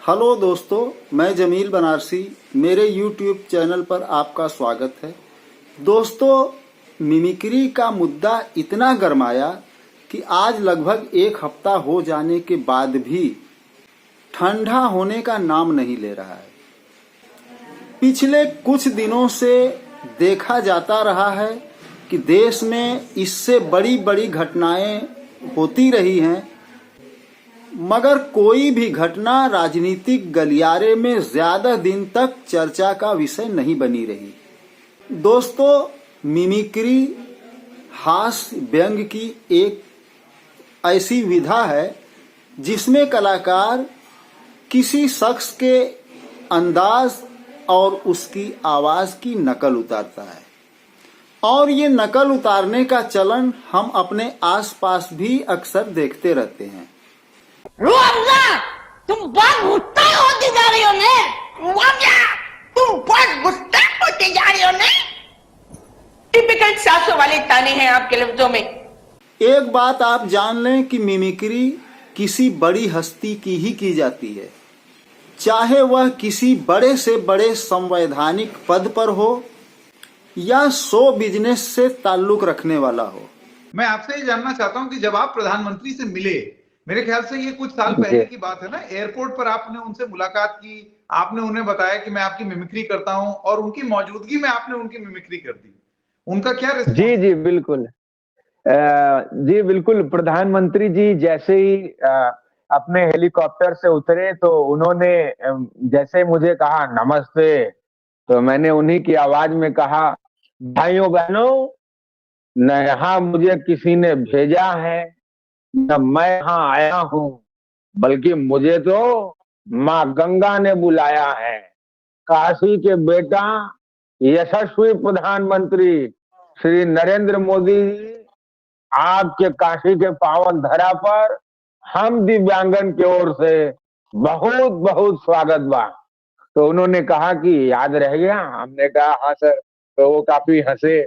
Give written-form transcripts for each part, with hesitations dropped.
Hello दोस्तों, मैं जमील बनारसी। मेरे YouTube चैनल पर आपका स्वागत है। दोस्तों, मिमिक्री का मुद्दा इतना गरमाया कि आज लगभग एक हफ्ता हो जाने के बाद भी ठंडा होने का नाम नहीं ले रहा है। पिछले कुछ दिनों से देखा जाता रहा है कि देश में इससे बड़ी बड़ी घटनाएं होती रही हैं, मगर कोई भी घटना राजनीतिक गलियारे में ज्यादा दिन तक चर्चा का विषय नहीं बनी रही। दोस्तों, मिमिक्री हास्य व्यंग की एक ऐसी विधा है जिसमें कलाकार किसी शख्स के अंदाज और उसकी आवाज की नकल उतारता है, और ये नकल उतारने का चलन हम अपने आसपास भी अक्सर देखते रहते हैं। रुआवजा, तुम बहुत गुस्सा होती जा रही हो ने। रुआवजा, तुम बहुत गुस्सा होती जा रही हो ने। टिपिकल सासों वाले ताने हैं आपके लफ्जों में। एक बात आप जान लें कि मिमिक्री किसी बड़ी हस्ती की ही की जाती है, चाहे वह किसी बड़े से बड़े संवैधानिक पद पर हो या शो बिजनेस से ताल्लुक रखने वाला हो। मैं आपसे ये जानना चाहता हूं कि जब आप प्रधानमंत्री से मिले, मेरे ख्याल से ये कुछ साल पहले की बात है ना, एयरपोर्ट पर आपने उनसे मुलाकात की, आपने उन्हें बताया कि मैं आपकी मिमिक्री करता हूं और उनकी मौजूदगी में आपने उनकी मिमिक्री कर दी। उनका क्या रिस्पॉन्स? जी बिल्कुल। जी बिल्कुल, प्रधानमंत्री जी जैसे ही अपने हेलीकॉप्टर से उतरे तो उन्होंने जैसे मुझे कहा नमस्ते, तो मैंने उन्हीं की आवाज में कहा, भाइयों बहनों, न यहाँ मुझे किसी ने भेजा है न मैं यहाँ आया हूँ, बल्कि मुझे तो माँ गंगा ने बुलाया है। काशी के बेटा यशस्वी प्रधानमंत्री श्री नरेंद्र मोदी जी, आपके काशी के पावन धरा पर हम दिव्यांगन की ओर से बहुत बहुत स्वागत बा। तो उन्होंने कहा कि याद रह गया। हमने कहा हाँ सर। तो वो काफी हंसे।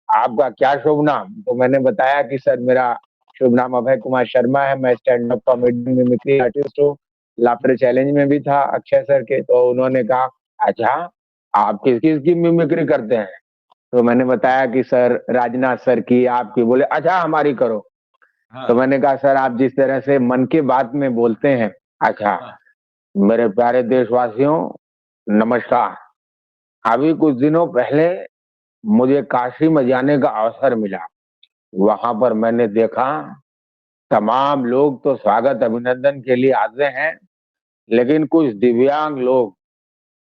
आपका क्या शुभ नाम? तो मैंने बताया कि सर मेरा शुभ नाम अभय कुमार शर्मा है, मैं stand up comedy mimicry artist हूँ, लाफ्टर चैलेंज में भी था अक्षय सर के। तो उन्होंने कहा अच्छा, आप किस किस की मिमिक्री करते हैं? तो मैंने बताया कि सर राजनाथ सर की, आपकी। बोले अच्छा हमारी करो। हाँ। तो मैंने कहा सर आप जिस तरह से मन की बात में बोलते हैं। अच्छा। हाँ। मेरे प्यारे देशवासियों नमस्कार। अभी कुछ दिनों पहले मुझे काशी में जाने का अवसर मिला। वहां पर मैंने देखा तमाम लोग तो स्वागत अभिनंदन के लिए आते हैं, लेकिन कुछ दिव्यांग लोग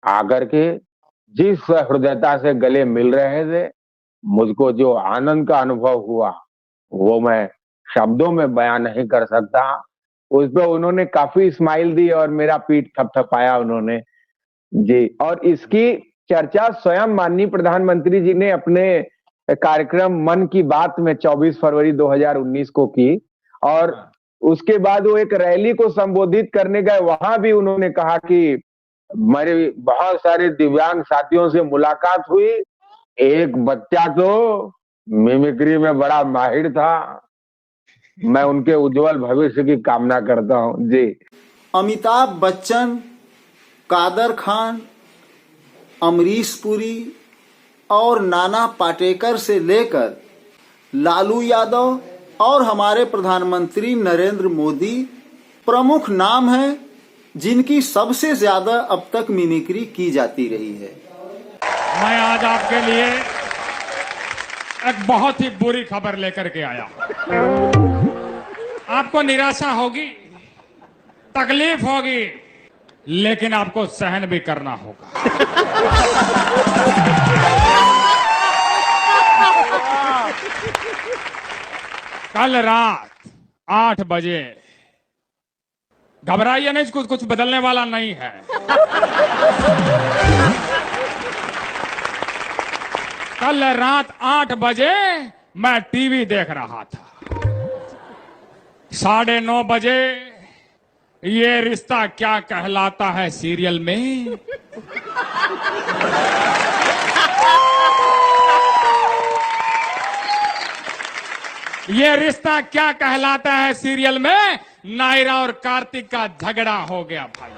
आकर के जिस हृदयता से गले मिल रहे थे, मुझको जो आनंद का अनुभव हुआ वो मैं शब्दों में बयान नहीं कर सकता। उस पर उन्होंने काफी स्माइल दी और मेरा पीठ थपथपाया उन्होंने जी। और इसकी चर्चा स्वयं माननीय प्रधानमंत्री जी ने अपने कार्यक्रम मन की बात में 24 फरवरी 2019 को की, और उसके बाद वो एक रैली को संबोधित करने गए। वहां भी उन्होंने कहा कि मेरे बहुत सारे दिव्यांग साथियों से मुलाकात हुई, एक बच्चा तो मिमिक्री में बड़ा माहिर था। मैं उनके उज्जवल भविष्य की कामना करता हूं जी। अमिताभ बच्चन, कादर खान, अमरीश पुरी और नाना पाटेकर से लेकर लालू यादव और हमारे प्रधानमंत्री नरेंद्र मोदी प्रमुख नाम हैं जिनकी सबसे ज्यादा अब तक मिमिक्री की जाती रही है। मैं आज आपके लिए एक बहुत ही बुरी खबर लेकर के आया। आपको निराशा होगी, तकलीफ होगी, लेकिन आपको सहन भी करना होगा। कल रात 8 बजे, घबराइए नहीं, कुछ बदलने वाला नहीं है। कल रात 8 बजे मैं टीवी देख रहा था। 9:30 बजे ये रिश्ता क्या कहलाता है सीरियल में ये रिश्ता क्या कहलाता है सीरियल में? नायरा और कार्तिक का झगड़ा हो गया भाई।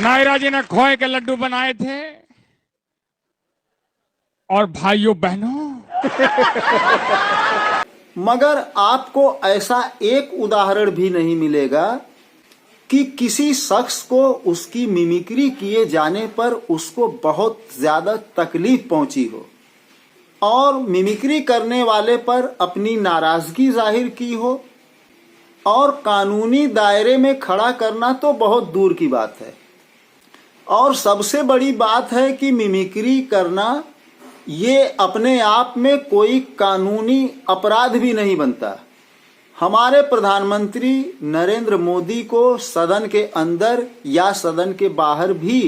नायरा जी ने खोए के लड्डू बनाए थे और भाइयों बहनों, मगर आपको ऐसा एक उदाहरण भी नहीं मिलेगा कि किसी शख्स को उसकी मिमिक्री किए जाने पर उसको बहुत ज्यादा तकलीफ पहुंची हो और मिमिक्री करने वाले पर अपनी नाराजगी जाहिर की हो, और कानूनी दायरे में खड़ा करना तो बहुत दूर की बात है। और सबसे बड़ी बात है कि मिमिक्री करना ये अपने आप में कोई कानूनी अपराध भी नहीं बनता। हमारे प्रधानमंत्री नरेंद्र मोदी को सदन के अंदर या सदन के बाहर भी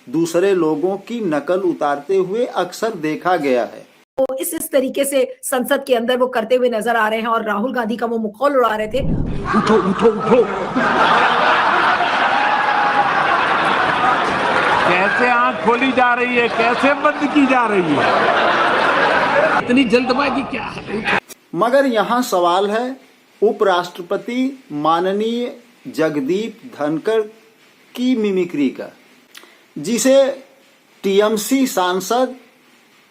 दूसरे लोगों की नकल उतारते हुए अक्सर देखा गया है। तो इस तरीके से संसद के अंदर वो करते हुए नजर आ रहे हैं और राहुल गांधी का वो मुखौल उड़ा रहे थे। उठो उठो उठो। कैसे आंख खोली जा रही है, कैसे बंद की जा रही है, इतनी जल्दबाजी क्या है? मगर यहाँ सवाल है उपराष्ट्रपति माननीय जगदीप धनखड़ की मिमिक्री का, जिसे टीएमसी सांसद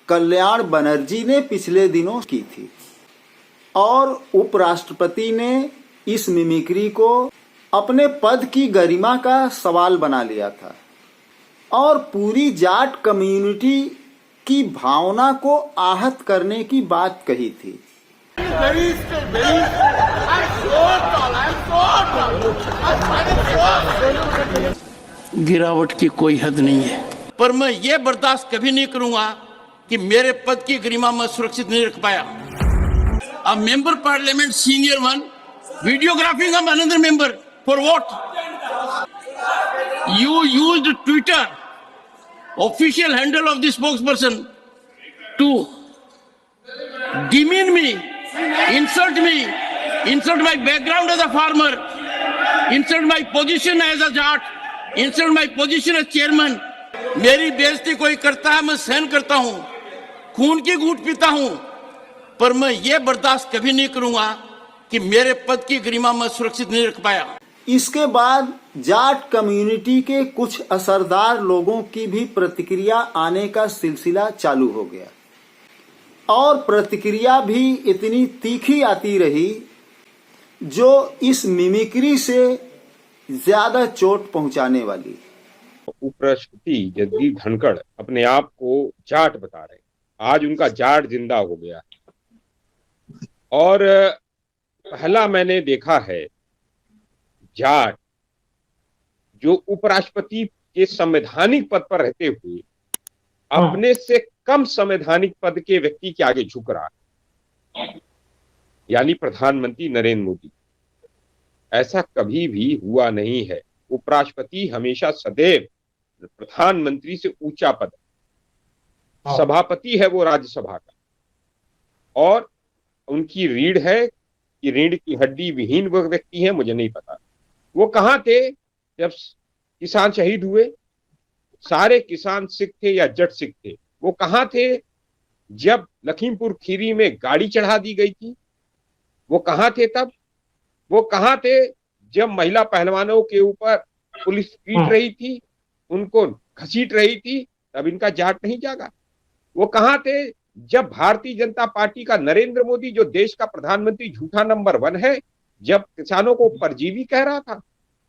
कल्याण बनर्जी ने पिछले दिनों की थी, और उपराष्ट्रपति ने इस मिमिक्री को अपने पद की गरिमा का सवाल बना लिया था और पूरी जाट कम्युनिटी की भावना को आहत करने की बात कही थी। गिरावट की कोई हद नहीं है, पर मैं ये बर्दाश्त कभी नहीं करूंगा कि मेरे पद की गरिमा मैं सुरक्षित नहीं रख पाया। A member parliament senior one videographing of another member for what? You used Twitter, official handle of the spokesperson, to demean me, insult my background as a farmer, insult my position as a jat, insult my position as chairman. मेरी बेइज्जती कोई करता है मैं सहन करता हूं, खून की घूंट पीता हूं, पर मैं ये बर्दाश्त कभी नहीं करूंगा कि मेरे पद की गरिमा मैं सुरक्षित नहीं रख पाया। इसके बाद जाट कम्युनिटी के कुछ असरदार लोगों की भी प्रतिक्रिया आने का सिलसिला चालू हो गया, और प्रतिक्रिया भी इतनी तीखी आती रही जो इस मिमिक्री से ज्यादा चोट पहुंचाने वाली। उपराष्ट्रपति जगदीप धनखड़ अपने आप को जाट बता रहे, आज उनका जाट जिंदा हो गया। और पहला मैंने देखा है जाट जो उपराष्ट्रपति के संवैधानिक पद पर रहते हुए अपने से कम संवैधानिक पद के व्यक्ति के आगे झुक रहा है, यानी प्रधानमंत्री नरेंद्र मोदी। ऐसा कभी भी हुआ नहीं है। उपराष्ट्रपति हमेशा सदैव प्रधानमंत्री से ऊंचा पद, सभापति है वो राज्यसभा का, और उनकी रीढ़ है कि रीढ़ की हड्डी विहीन वो व्यक्ति है, मुझे नहीं पता वो कहां थे जब किसान शहीद हुए। सारे किसान सिख थे या जट सिख थे, वो कहां थे जब लखीमपुर खीरी में गाड़ी चढ़ा दी गई थी, वो कहां थे तब? वो कहां थे जब महिला पहलवानों के ऊपर पुलिस पीट रही थी, उनको घसीट रही थी, तब इनका जाट नहीं जागा? वो कहां थे जब भारतीय जनता पार्टी का नरेंद्र मोदी, जो देश का प्रधानमंत्री झूठा नंबर 1 है, जब किसानों को परजीवी कह रहा था,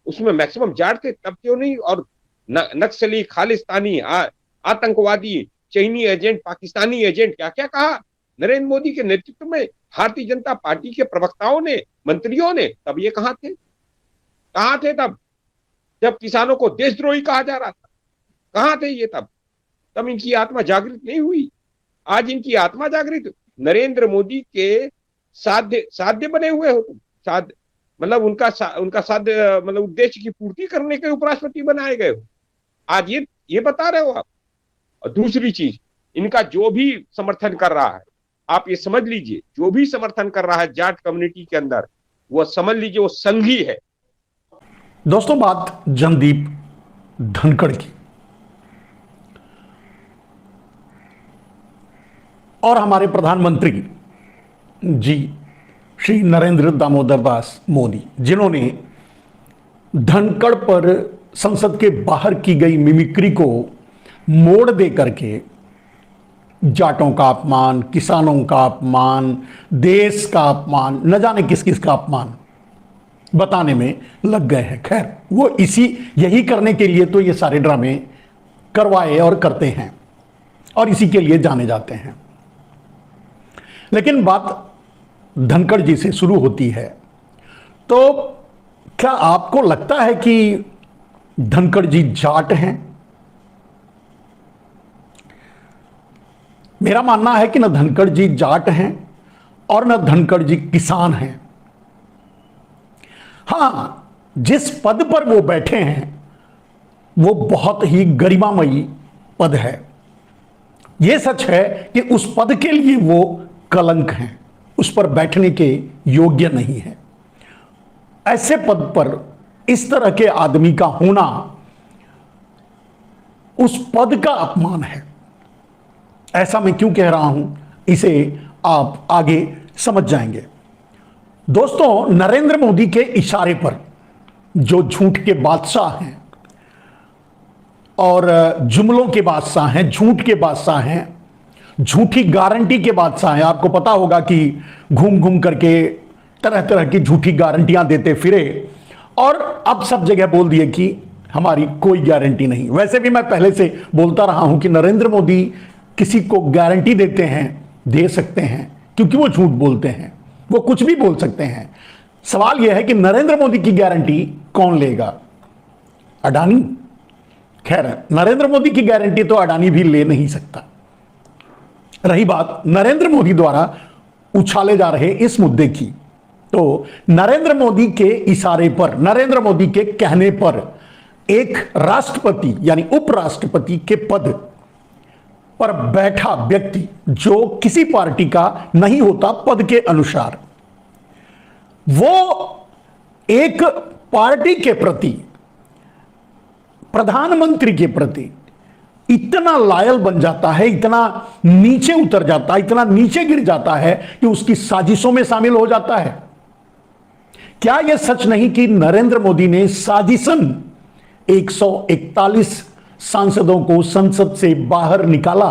उसमें मैक्सिमम जाट थे, तब क्यों नहीं? और नक्सली, खालिस्तानी, आतंकवादी, चीनी एजेंट, पाकिस्तानी एजेंट, क्या क्या कहा नरेंद्र मोदी के नेतृत्व में भारतीय जनता पार्टी के प्रवक्ताओं ने, मंत्रियों ने, तब ये कहां थे? कहां थे तब जब किसानों को देशद्रोही कहा जा रहा था? कहां थे ये तब इनकी आत्मा जागृत नहीं हुई। आज इनकी आत्मा जागृत, नरेंद्र मोदी के साध्य बने हुए हो तुम, साध्य मतलब उनका साध्य मतलब उद्देश्य की पूर्ति करने के उपराष्ट्रपति बनाए गए हो, आज ये बता रहे हो आप। और दूसरी चीज, इनका जो भी समर्थन कर रहा है, आप ये समझ लीजिए, जो भी समर्थन कर रहा है जाट कम्युनिटी के अंदर, वो समझ लीजिए वो संघी है। दोस्तों, बात जगदीप धनखड़ की। और हमारे प्रधानमंत्री जी श्री नरेंद्र दामोदर दास मोदी, जिन्होंने धनखड़ पर संसद के बाहर की गई मिमिक्री को मोड़ दे करके जाटों का अपमान, किसानों का अपमान, देश का अपमान, न जाने किस किस का अपमान बताने में लग गए हैं। खैर, वो यही करने के लिए तो ये सारे ड्रामे करवाए और करते हैं और इसी के लिए जाने जाते हैं। लेकिन बात धनखड़ जी से शुरू होती है, तो क्या आपको लगता है कि धनखड़ जी जाट हैं? मेरा मानना है कि न धनखड़ जी जाट हैं और न धनखड़ जी किसान हैं। हां, जिस पद पर वो बैठे हैं वो बहुत ही गरिमामयी पद है। यह सच है कि उस पद के लिए वो कलंक हैं, उस पर बैठने के योग्य नहीं है। ऐसे पद पर इस तरह के आदमी का होना उस पद का अपमान है। ऐसा मैं क्यों कह रहा हूं, इसे आप आगे समझ जाएंगे। दोस्तों, नरेंद्र मोदी के इशारे पर जो झूठ के बादशाह हैं और जुमलों के बादशाह हैं, झूठ के बादशाह हैं, झूठी गारंटी के बादशाह हैं। आपको पता होगा कि घूम घूम करके तरह तरह की झूठी गारंटियां देते फिरे और अब सब जगह बोल दिए कि हमारी कोई गारंटी नहीं। वैसे भी मैं पहले से बोलता रहा हूं कि नरेंद्र मोदी किसी को गारंटी देते हैं, दे सकते हैं, क्योंकि वो झूठ बोलते हैं, वो कुछ भी बोल सकते हैं। सवाल यह है कि नरेंद्र मोदी की गारंटी कौन लेगा? अडानी? खैर, नरेंद्र मोदी की गारंटी तो अडानी भी ले नहीं सकता। रही बात नरेंद्र मोदी द्वारा उछाले जा रहे इस मुद्दे की, तो नरेंद्र मोदी के इशारे पर, नरेंद्र मोदी के कहने पर एक राष्ट्रपति यानी उपराष्ट्रपति के पद पर बैठा व्यक्ति जो किसी पार्टी का नहीं होता पद के अनुसार, वो एक पार्टी के प्रति, प्रधानमंत्री के प्रति इतना लायल बन जाता है, इतना नीचे उतर जाता है, इतना नीचे गिर जाता है कि उसकी साजिशों में शामिल हो जाता है। क्या यह सच नहीं कि नरेंद्र मोदी ने साजिशन 141 सांसदों को संसद से बाहर निकाला?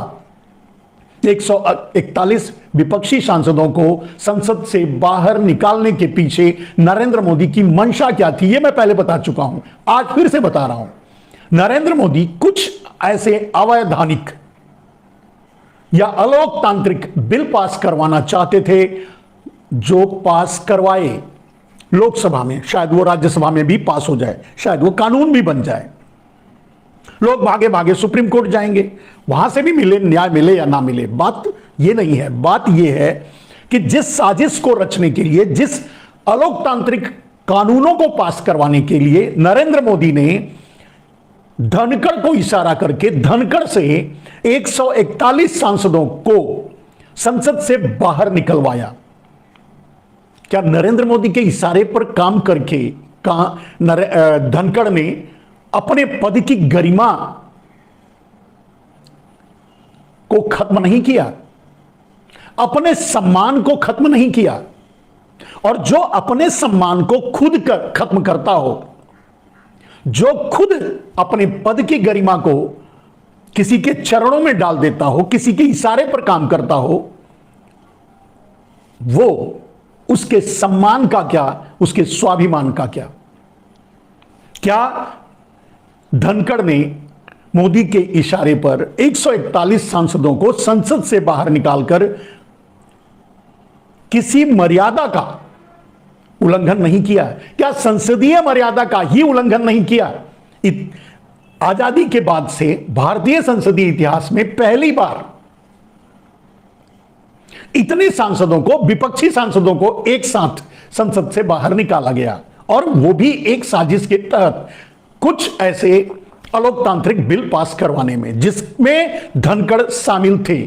141 विपक्षी सांसदों को संसद से बाहर निकालने के पीछे नरेंद्र मोदी की मंशा क्या थी, यह मैं पहले बता चुका हूं, आज फिर से बता रहा हूं। नरेंद्र मोदी कुछ ऐसे अवैधानिक या अलोकतांत्रिक बिल पास करवाना चाहते थे जो पास करवाए लोकसभा में, शायद वो राज्यसभा में भी पास हो जाए, शायद वो कानून भी बन जाए। लोग भागे भागे सुप्रीम कोर्ट जाएंगे, वहां से भी मिले, न्याय मिले या ना मिले, बात ये नहीं है। बात ये है कि जिस साजिश को रचने के लिए, जिस अलोकतांत्रिक कानूनों को पास करवाने के लिए नरेंद्र मोदी ने धनखड़ को इशारा करके धनखड़ से 141 सांसदों को संसद से बाहर निकलवाया, क्या नरेंद्र मोदी के इशारे पर काम करके धनखड़ ने अपने पद की गरिमा को खत्म नहीं किया, अपने सम्मान को खत्म नहीं किया? और जो अपने सम्मान को खुद खत्म करता हो, जो खुद अपने पद की गरिमा को किसी के चरणों में डाल देता हो, किसी के इशारे पर काम करता हो, वो उसके सम्मान का क्या, उसके स्वाभिमान का क्या? क्या धनखड़ ने मोदी के इशारे पर 141 सांसदों को संसद से बाहर निकालकर किसी मर्यादा का उल्लंघन नहीं किया? क्या संसदीय मर्यादा का ही उल्लंघन नहीं किया? आजादी के बाद से भारतीय संसदीय इतिहास में पहली बार इतने सांसदों को, विपक्षी सांसदों को एक साथ संसद से बाहर निकाला गया, और वो भी एक साजिश के तहत, कुछ ऐसे अलोकतांत्रिक बिल पास करवाने में जिसमें धनखड़ शामिल थे।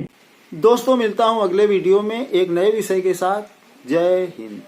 दोस्तों, मिलता हूं अगले वीडियो में एक नए विषय के साथ। जय हिंद।